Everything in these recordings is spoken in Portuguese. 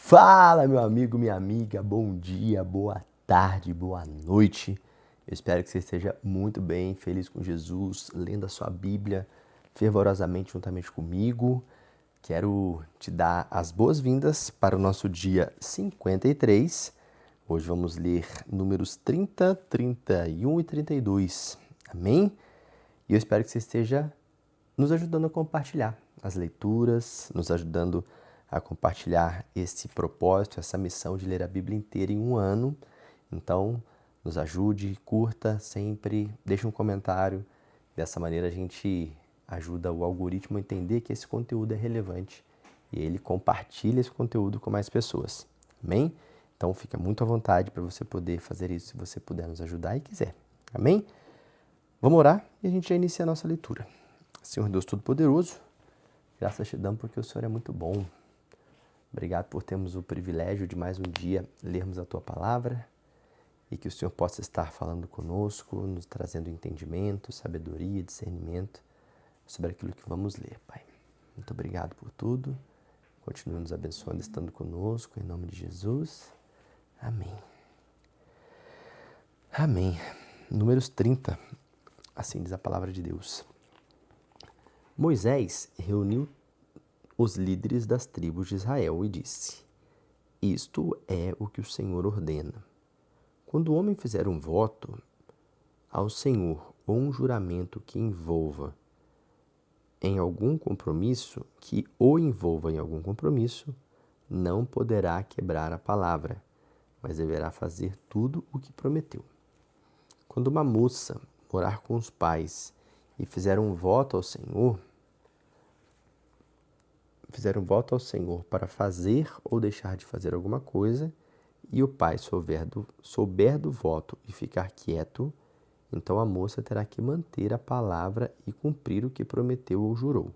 Fala, meu amigo, minha amiga, bom dia, boa tarde, boa noite. Eu espero que você esteja muito bem, feliz com Jesus, lendo a sua Bíblia fervorosamente juntamente comigo. Quero te dar as boas-vindas para o nosso dia 53. Hoje vamos ler números 30, 31 e 32. Amém? E eu espero que você esteja nos ajudando a compartilhar as leituras, nos ajudando a compartilhar esse propósito, essa missão de ler a Bíblia inteira em um ano. Então, nos ajude, curta sempre, deixe um comentário. Dessa maneira a gente ajuda o algoritmo a entender que esse conteúdo é relevante e ele compartilha esse conteúdo com mais pessoas. Amém? Então, fica muito à vontade para você poder fazer isso se você puder nos ajudar e quiser. Amém? Vamos orar e a gente já inicia a nossa leitura. Senhor Deus Todo-Poderoso, graças te damos porque o Senhor é muito bom. Obrigado por termos o privilégio de mais um dia lermos a Tua Palavra e que o Senhor possa estar falando conosco, nos trazendo entendimento, sabedoria, discernimento sobre aquilo que vamos ler, Pai. Muito obrigado por tudo. Continue nos abençoando, estando conosco, em nome de Jesus. Amém. Amém. Números 30, assim diz a palavra de Deus. Moisés reuniu os líderes das tribos de Israel e disse: Isto é o que o Senhor ordena. Quando o homem fizer um voto ao Senhor ou um juramento que envolva em algum compromisso, não poderá quebrar a palavra, mas deverá fazer tudo o que prometeu. Quando uma moça morar com os pais e fizer um voto ao Senhor para fazer ou deixar de fazer alguma coisa, e o pai souber do voto e ficar quieto, então a moça terá que manter a palavra e cumprir o que prometeu ou jurou.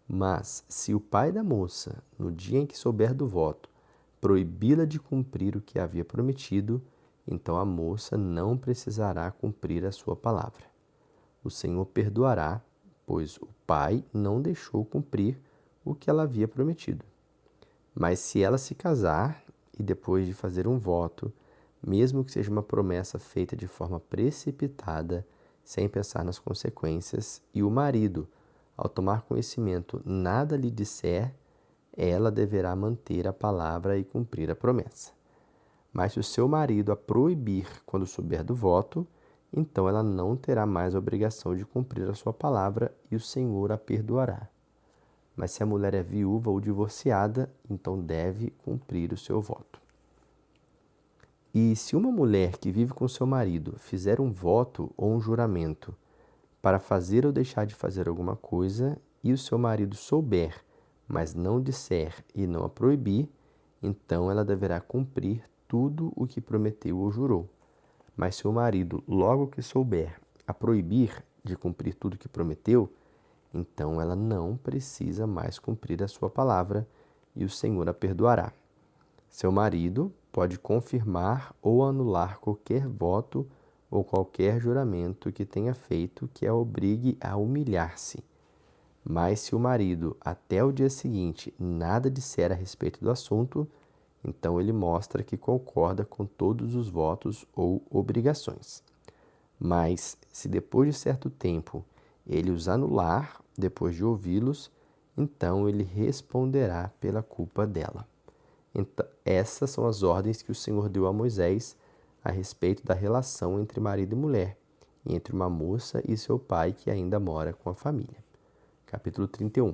Mas, se o pai da moça, no dia em que souber do voto, proibi-la de cumprir o que havia prometido, então a moça não precisará cumprir a sua palavra. O Senhor perdoará, pois o pai não deixou cumprir o que ela havia prometido. Mas se ela se casar e depois de fazer um voto, mesmo que seja uma promessa feita de forma precipitada, sem pensar nas consequências, e o marido, ao tomar conhecimento, nada lhe disser, ela deverá manter a palavra e cumprir a promessa. Mas se o seu marido a proibir quando souber do voto, então ela não terá mais a obrigação de cumprir a sua palavra e o Senhor a perdoará. Mas se a mulher é viúva ou divorciada, então deve cumprir o seu voto. E se uma mulher que vive com seu marido fizer um voto ou um juramento para fazer ou deixar de fazer alguma coisa, e o seu marido souber, mas não disser e não a proibir, então ela deverá cumprir tudo o que prometeu ou jurou. Mas se o marido, logo que souber, a proibir de cumprir tudo o que prometeu, então ela não precisa mais cumprir a sua palavra e o Senhor a perdoará. Seu marido pode confirmar ou anular qualquer voto ou qualquer juramento que tenha feito que a obrigue a humilhar-se. Mas se o marido, até o dia seguinte, nada disser a respeito do assunto, então ele mostra que concorda com todos os votos ou obrigações. Mas, se depois de certo tempo ele os anular, depois de ouvi-los, então ele responderá pela culpa dela. Então, essas são as ordens que o Senhor deu a Moisés a respeito da relação entre marido e mulher, e entre uma moça e seu pai que ainda mora com a família. Capítulo 31.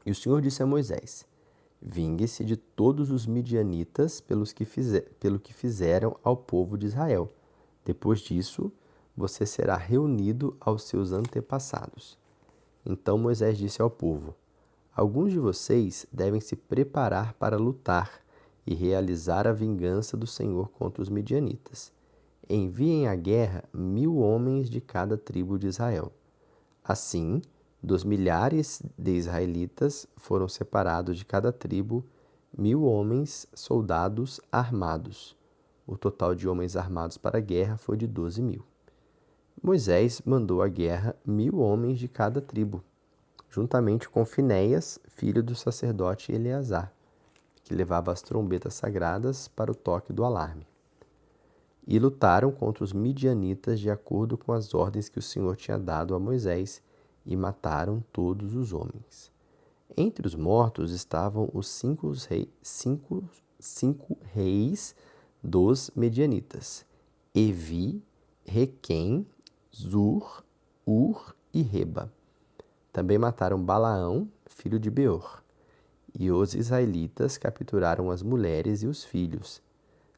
E o Senhor disse a Moisés: Vingue-se de todos os midianitas pelo que fizeram ao povo de Israel. Depois disso, você será reunido aos seus antepassados. Então Moisés disse ao povo: Alguns de vocês devem se preparar para lutar e realizar a vingança do Senhor contra os midianitas. Enviem à guerra 1000 homens de cada tribo de Israel. Assim, dos milhares de israelitas foram separados de cada tribo 1000 homens, soldados armados. O total de homens armados para a guerra foi de 12.000. Moisés mandou à guerra 1000 homens de cada tribo, juntamente com Finéias, filho do sacerdote Eleazar. que levava as trombetas sagradas para o toque do alarme. E lutaram contra os midianitas de acordo com as ordens que o Senhor tinha dado a Moisés, e mataram todos os homens. Entre os mortos estavam os cinco reis dos medianitas: Evi, Requem, Zur, Ur e Reba. Também mataram Balaão, filho de Beor. E os israelitas capturaram as mulheres e os filhos.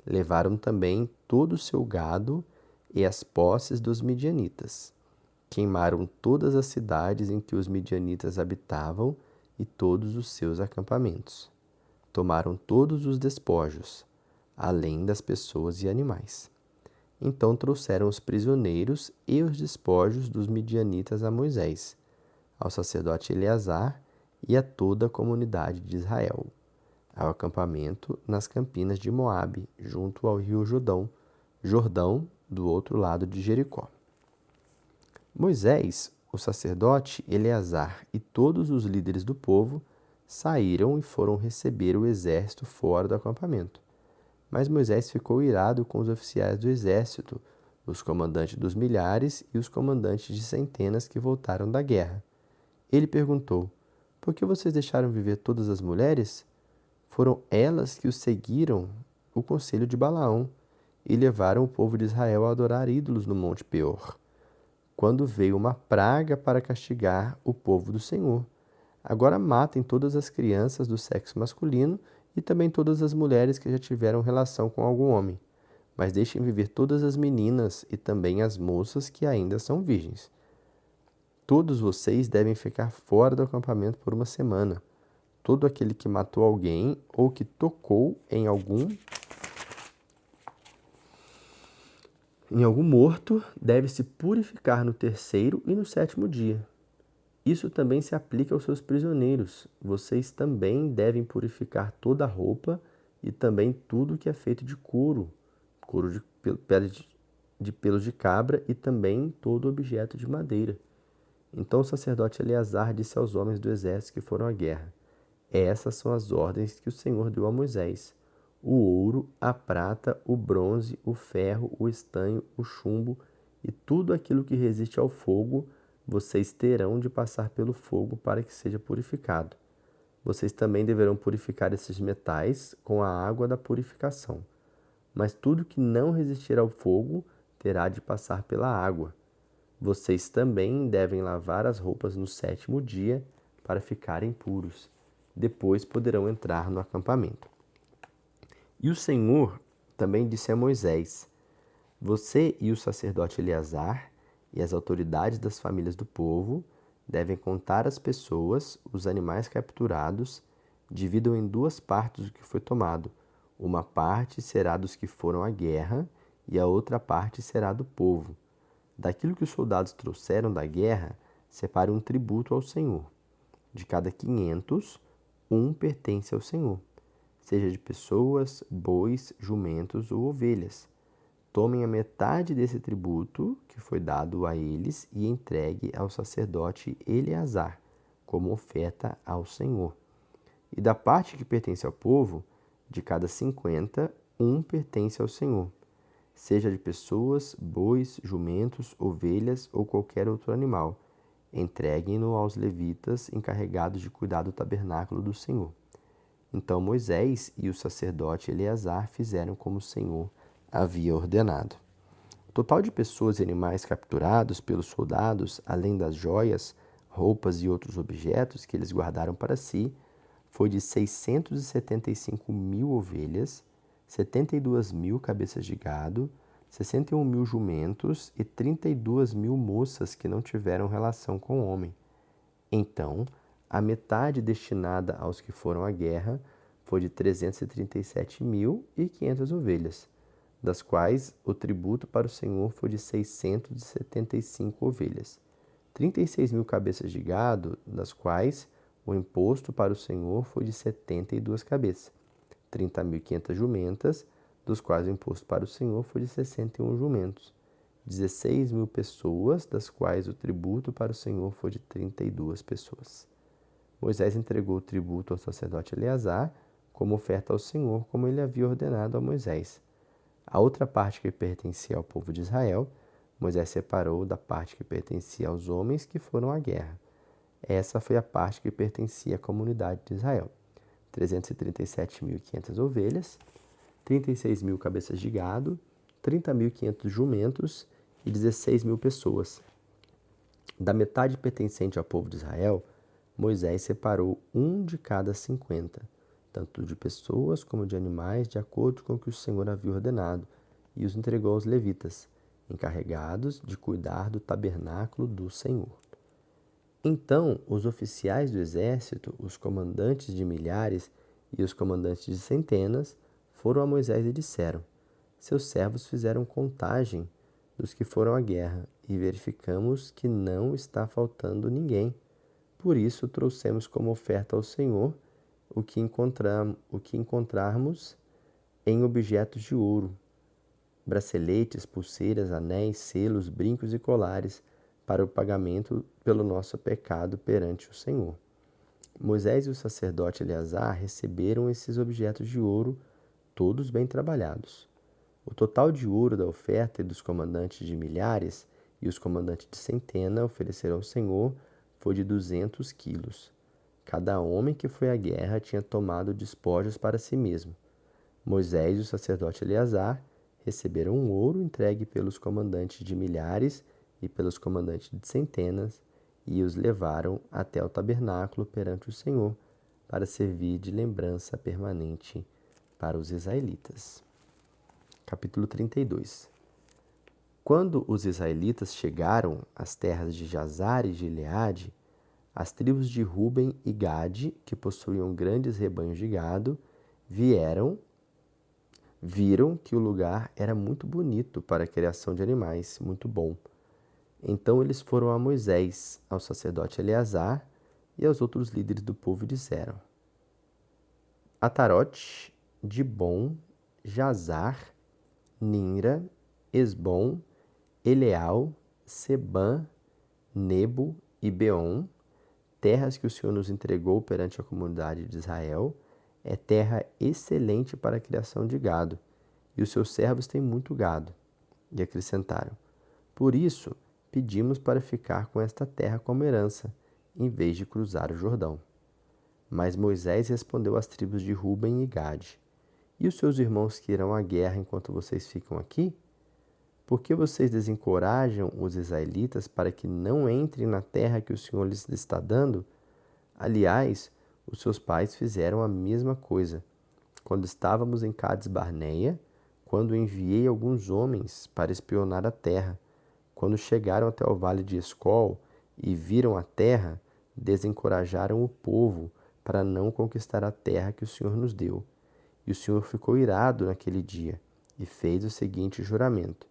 Levaram também todo o seu gado e as posses dos midianitas. Queimaram todas as cidades em que os midianitas habitavam e todos os seus acampamentos. Tomaram todos os despojos, além das pessoas e animais. Então trouxeram os prisioneiros e os despojos dos midianitas a Moisés, ao sacerdote Eleazar e a toda a comunidade de Israel, ao acampamento nas campinas de Moabe, junto ao rio Jordão, do outro lado de Jericó. Moisés, o sacerdote Eleazar e todos os líderes do povo saíram e foram receber o exército fora do acampamento. Mas Moisés ficou irado com os oficiais do exército, os comandantes dos milhares e os comandantes de centenas que voltaram da guerra. Ele perguntou: por que vocês deixaram viver todas as mulheres? Foram elas que os seguiram o conselho de Balaão e levaram o povo de Israel a adorar ídolos no Monte Peor, quando veio uma praga para castigar o povo do Senhor. Agora matem todas as crianças do sexo masculino e também todas as mulheres que já tiveram relação com algum homem, mas deixem viver todas as meninas e também as moças que ainda são virgens. Todos vocês devem ficar fora do acampamento por uma semana. Todo aquele que matou alguém ou que tocou em algum morto deve se purificar no terceiro e no sétimo dia. Isso também se aplica aos seus prisioneiros. Vocês também devem purificar toda a roupa e também tudo que é feito de couro de pelos de cabra e também todo objeto de madeira. Então o sacerdote Eleazar disse aos homens do exército que foram à guerra: essas são as ordens que o Senhor deu a Moisés: o ouro, a prata, o bronze, o ferro, o estanho, o chumbo e tudo aquilo que resiste ao fogo, vocês terão de passar pelo fogo para que seja purificado. Vocês também deverão purificar esses metais com a água da purificação. Mas tudo que não resistir ao fogo terá de passar pela água. Vocês também devem lavar as roupas no sétimo dia para ficarem puros. Depois poderão entrar no acampamento. E o Senhor também disse a Moisés: você e o sacerdote Eleazar e as autoridades das famílias do povo devem contar as pessoas, os animais capturados, dividam em duas partes o que foi tomado. Uma parte será dos que foram à guerra e a outra parte será do povo. Daquilo que os soldados trouxeram da guerra, separe um tributo ao Senhor. De cada 500, um pertence ao Senhor, seja de pessoas, bois, jumentos ou ovelhas. Tomem a metade desse tributo que foi dado a eles e entregue ao sacerdote Eleazar como oferta ao Senhor. E da parte que pertence ao povo, de cada 50, um pertence ao Senhor, seja de pessoas, bois, jumentos, ovelhas ou qualquer outro animal. Entreguem-no aos levitas encarregados de cuidar do tabernáculo do Senhor. Então Moisés e o sacerdote Eleazar fizeram como o Senhor havia ordenado. O total de pessoas e animais capturados pelos soldados, além das joias, roupas e outros objetos que eles guardaram para si, foi de 675.000 ovelhas, 72.000 cabeças de gado, 61.000 jumentos e 32.000 moças que não tiveram relação com o homem. Então, a metade destinada aos que foram à guerra foi de 337.500 ovelhas, das quais o tributo para o Senhor foi de 675 ovelhas. 36.000 cabeças de gado, das quais o imposto para o Senhor foi de 72 cabeças. 30.500 jumentas, dos quais o imposto para o Senhor foi de 61 jumentos. 16.000 pessoas, das quais o tributo para o Senhor foi de 32 pessoas. Moisés entregou o tributo ao sacerdote Eleazar, como oferta ao Senhor, como ele havia ordenado a Moisés. A outra parte que pertencia ao povo de Israel, Moisés separou da parte que pertencia aos homens que foram à guerra. Essa foi a parte que pertencia à comunidade de Israel: 337.500 ovelhas, 36.000 cabeças de gado, 30.500 jumentos e 16.000 pessoas. Da metade pertencente ao povo de Israel, Moisés separou um de cada 50, tanto de pessoas como de animais, de acordo com o que o Senhor havia ordenado, e os entregou aos levitas, encarregados de cuidar do tabernáculo do Senhor. Então os oficiais do exército, os comandantes de milhares e os comandantes de centenas foram a Moisés e disseram: seus servos fizeram contagem dos que foram à guerra e verificamos que não está faltando ninguém. Por isso trouxemos como oferta ao Senhor o que encontrarmos em objetos de ouro: braceletes, pulseiras, anéis, selos, brincos e colares, para o pagamento pelo nosso pecado perante o Senhor. Moisés e o sacerdote Eleazar receberam esses objetos de ouro, todos bem trabalhados. O total de ouro da oferta e dos comandantes de milhares e os comandantes de centena ofereceram ao Senhor foi de 200 quilos. Cada homem que foi à guerra tinha tomado despojos para si mesmo. Moisés e o sacerdote Eleazar receberam o ouro entregue pelos comandantes de milhares e pelos comandantes de centenas e os levaram até o tabernáculo perante o Senhor para servir de lembrança permanente para os israelitas. Capítulo 32. Quando os israelitas chegaram às terras de Jazar e Gileade, as tribos de Ruben e Gade, que possuíam grandes rebanhos de gado, viram que o lugar era muito bonito para a criação de animais, muito bom. Então eles foram a Moisés, ao sacerdote Eleazar e aos outros líderes do povo e disseram: Atarote, Dibon, Jazar, Ninra, Esbom, Eleal, Sebã, Nebo e Beon, terras que o Senhor nos entregou perante a comunidade de Israel, é terra excelente para a criação de gado, e os seus servos têm muito gado. E acrescentaram: por isso, pedimos para ficar com esta terra como herança, em vez de cruzar o Jordão. Mas Moisés respondeu às tribos de Ruben e Gade: e os seus irmãos que irão à guerra enquanto vocês ficam aqui? Por que vocês desencorajam os israelitas para que não entrem na terra que o Senhor lhes está dando? Aliás, os seus pais fizeram a mesma coisa. Quando estávamos em Cades Barneia, quando enviei alguns homens para espionar a terra, quando chegaram até o vale de Escol e viram a terra, desencorajaram o povo para não conquistar a terra que o Senhor nos deu. E o Senhor ficou irado naquele dia e fez o seguinte juramento: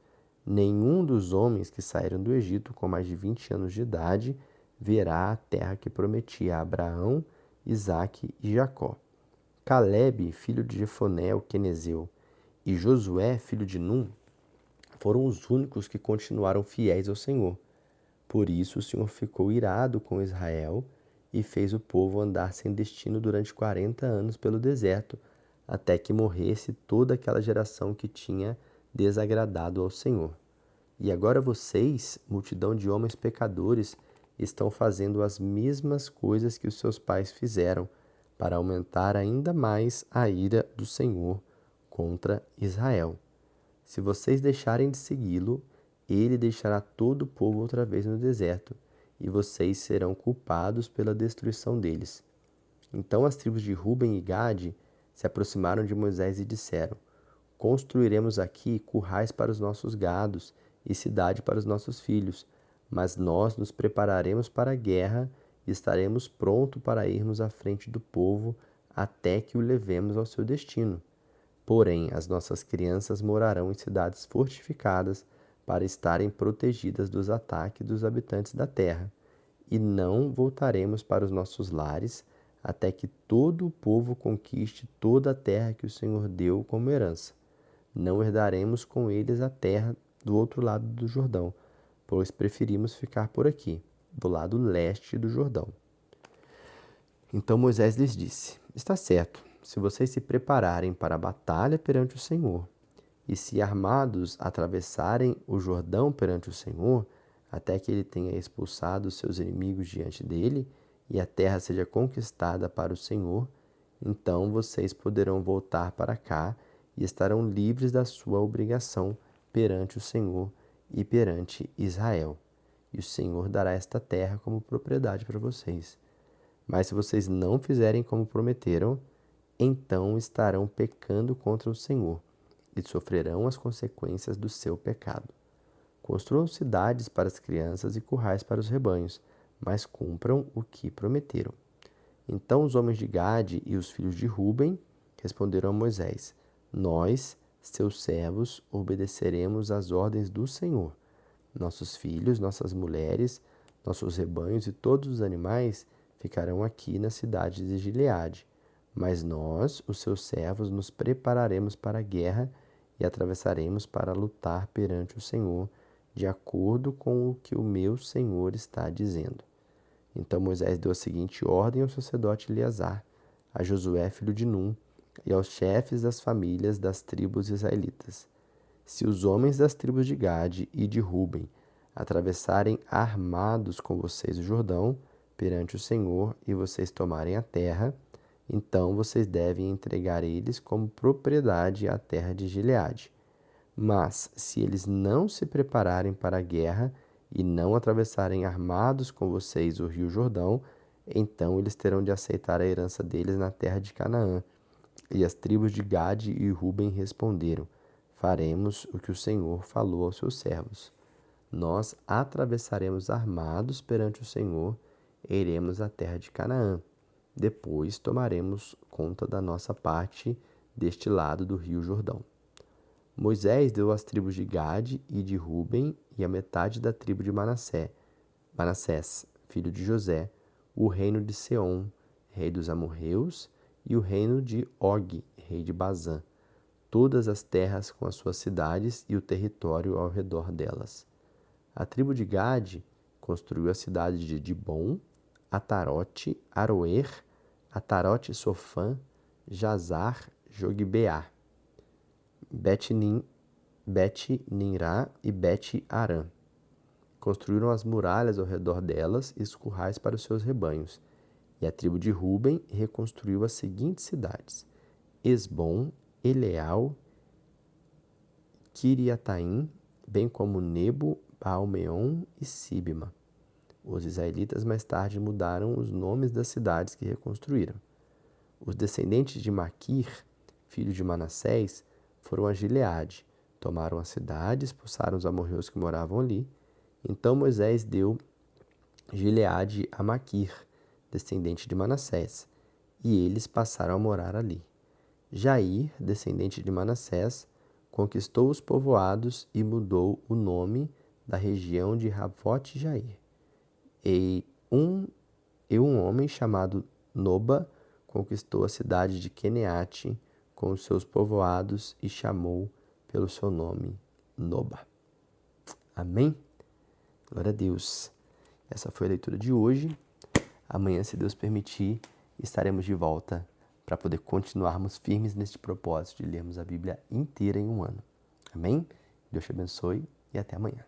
nenhum dos homens que saíram do Egito com mais de 20 anos de idade verá a terra que prometia a Abraão, Isaque e Jacó. Calebe, filho de Jefoné, o quenezeu, e Josué, filho de Num, foram os únicos que continuaram fiéis ao Senhor. Por isso o Senhor ficou irado com Israel e fez o povo andar sem destino durante 40 anos pelo deserto, até que morresse toda aquela geração que tinha desagradado ao Senhor. E agora vocês, multidão de homens pecadores, estão fazendo as mesmas coisas que os seus pais fizeram, para aumentar ainda mais a ira do Senhor contra Israel. Se vocês deixarem de segui-lo, ele deixará todo o povo outra vez no deserto, e vocês serão culpados pela destruição deles. Então as tribos de Ruben e Gade se aproximaram de Moisés e disseram: construiremos aqui currais para os nossos gados e cidade para os nossos filhos, mas nós nos prepararemos para a guerra e estaremos prontos para irmos à frente do povo até que o levemos ao seu destino. Porém, as nossas crianças morarão em cidades fortificadas para estarem protegidas dos ataques dos habitantes da terra, e não voltaremos para os nossos lares até que todo o povo conquiste toda a terra que o Senhor deu como herança. Não herdaremos com eles a terra do outro lado do Jordão, pois preferimos ficar por aqui, do lado leste do Jordão. Então Moisés lhes disse: está certo, se vocês se prepararem para a batalha perante o Senhor, e se armados atravessarem o Jordão perante o Senhor, até que ele tenha expulsado os seus inimigos diante dele, e a terra seja conquistada para o Senhor, então vocês poderão voltar para cá e estarão livres da sua obrigação perante o Senhor e perante Israel. E o Senhor dará esta terra como propriedade para vocês. Mas se vocês não fizerem como prometeram, então estarão pecando contra o Senhor e sofrerão as consequências do seu pecado. Construam cidades para as crianças e currais para os rebanhos, mas cumpram o que prometeram. Então os homens de Gade e os filhos de Ruben responderam a Moisés: Nós, seus servos, obedeceremos às ordens do Senhor. Nossos filhos, nossas mulheres, nossos rebanhos e todos os animais ficarão aqui na cidade de Gileade. Mas nós, os seus servos, nos prepararemos para a guerra e atravessaremos para lutar perante o Senhor, de acordo com o que o meu Senhor está dizendo. Então Moisés deu a seguinte ordem ao sacerdote Eleazar, a Josué filho de Num, e aos chefes das famílias das tribos israelitas: Se os homens das tribos de Gade e de Ruben atravessarem armados com vocês o Jordão perante o Senhor e vocês tomarem a terra, então vocês devem entregar eles como propriedade à terra de Gileade. Mas se eles não se prepararem para a guerra e não atravessarem armados com vocês o rio Jordão, então eles terão de aceitar a herança deles na terra de Canaã. E as tribos de Gade e Ruben responderam: Faremos o que o Senhor falou aos seus servos. Nós atravessaremos armados perante o Senhor e iremos à terra de Canaã. Depois tomaremos conta da nossa parte deste lado do rio Jordão. Moisés deu às tribos de Gade e de Ruben e a metade da tribo de Manassés, filho de José, o reino de Seom, rei dos amorreus, e o reino de Og, rei de Bazã, todas as terras com as suas cidades e o território ao redor delas. A tribo de Gade construiu a cidade de Dibon, Atarote, Aroer, Atarote Sofã, Jazar, Jogbeá, Bet-Ninrá e Bet-Arã. Construíram as muralhas ao redor delas e os currais para os seus rebanhos. E a tribo de Ruben reconstruiu as seguintes cidades: Esbom, Eleal, Quiriataim, bem como Nebo, Baal-meon e Sibma. Os israelitas mais tarde mudaram os nomes das cidades que reconstruíram. Os descendentes de Maquir, filho de Manassés, foram a Gileade, tomaram a cidade, expulsaram os amorreus que moravam ali. Então Moisés deu Gileade a Maquir, descendente de Manassés, e eles passaram a morar ali. Jair, descendente de Manassés, conquistou os povoados e mudou o nome da região de Ravote-Jair. E um homem chamado Noba conquistou a cidade de Queneate com os seus povoados e chamou pelo seu nome Noba. Amém? Glória a Deus. Essa foi a leitura de hoje. Amanhã, se Deus permitir, estaremos de volta para poder continuarmos firmes neste propósito de lermos a Bíblia inteira em um ano. Amém? Deus te abençoe e até amanhã.